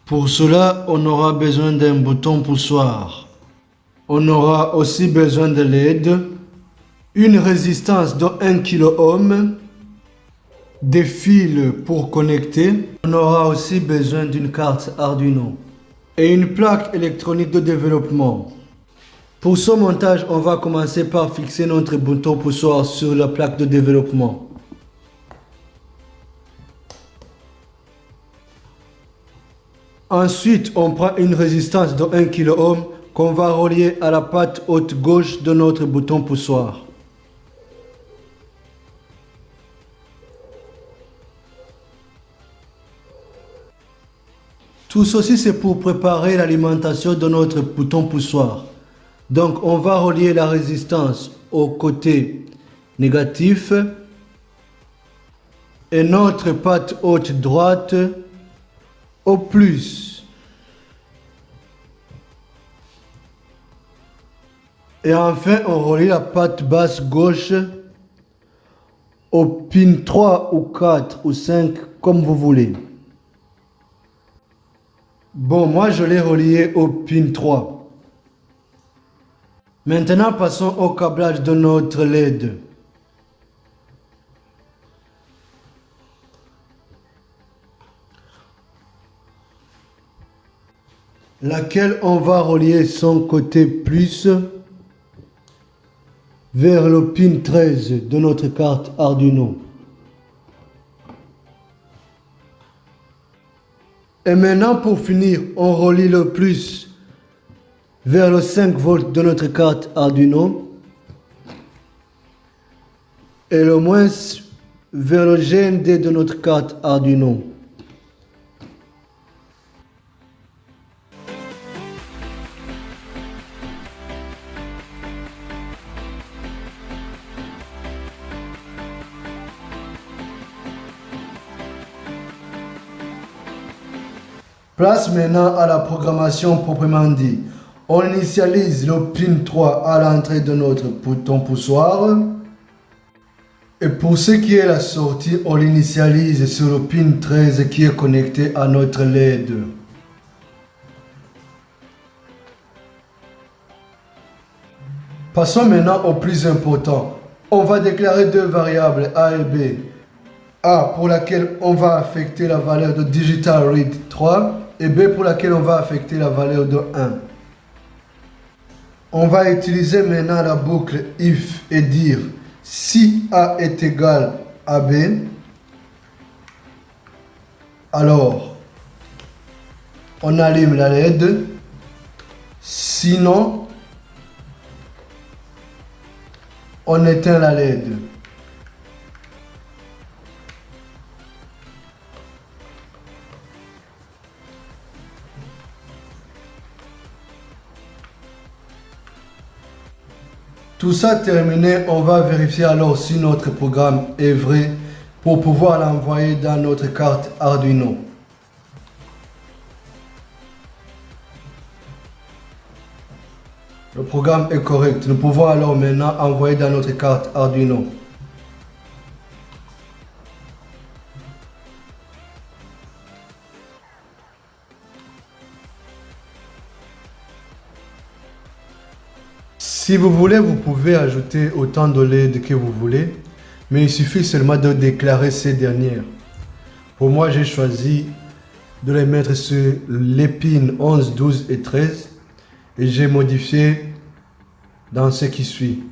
Pour cela, on aura besoin d'un bouton poussoir. On aura aussi besoin de LED, une résistance de 1 kΩ, des fils pour connecter. On aura aussi besoin d'une carte Arduino et une plaque électronique de développement. Pour ce montage, on va commencer par fixer notre bouton poussoir sur la plaque de développement. Ensuite, on prend une résistance de 1 kΩ qu'on va relier à la patte haute gauche de notre bouton poussoir. Tout ceci, c'est pour préparer l'alimentation de notre bouton poussoir. Donc, on va relier la résistance au côté négatif et notre patte haute droite au plus. Et enfin, on relie la patte basse gauche au pin 3 ou 4 ou 5, comme vous voulez. Bon, moi je l'ai relié au pin 3. Maintenant, passons au câblage de notre LED. Laquelle on va relier son côté plus vers le pin 13 de notre carte Arduino. Et maintenant, pour finir, on relie le plus vers le 5 volts de notre carte Arduino et le moins vers le GND de notre carte Arduino. Place maintenant à la programmation proprement dit. On initialise le pin 3 à l'entrée de notre bouton poussoir. Et pour ce qui est la sortie, on l'initialise sur le pin 13 qui est connecté à notre LED. Passons maintenant au plus important. On va déclarer deux variables A et B. A pour laquelle on va affecter la valeur de Digital Read 3 et B pour laquelle on va affecter la valeur de 1. On va utiliser maintenant la boucle if et dire si A est égal à B, alors on allume la LED, sinon on éteint la LED. Tout ça terminé, on va vérifier alors si notre programme est vrai pour pouvoir l'envoyer dans notre carte Arduino. Le programme est correct. Nous pouvons alors maintenant envoyer dans notre carte Arduino. Si vous voulez, vous pouvez ajouter autant de LED que vous voulez, mais il suffit seulement de déclarer ces dernières. Pour moi, j'ai choisi de les mettre sur les pins 11, 12 et 13 et j'ai modifié dans ce qui suit.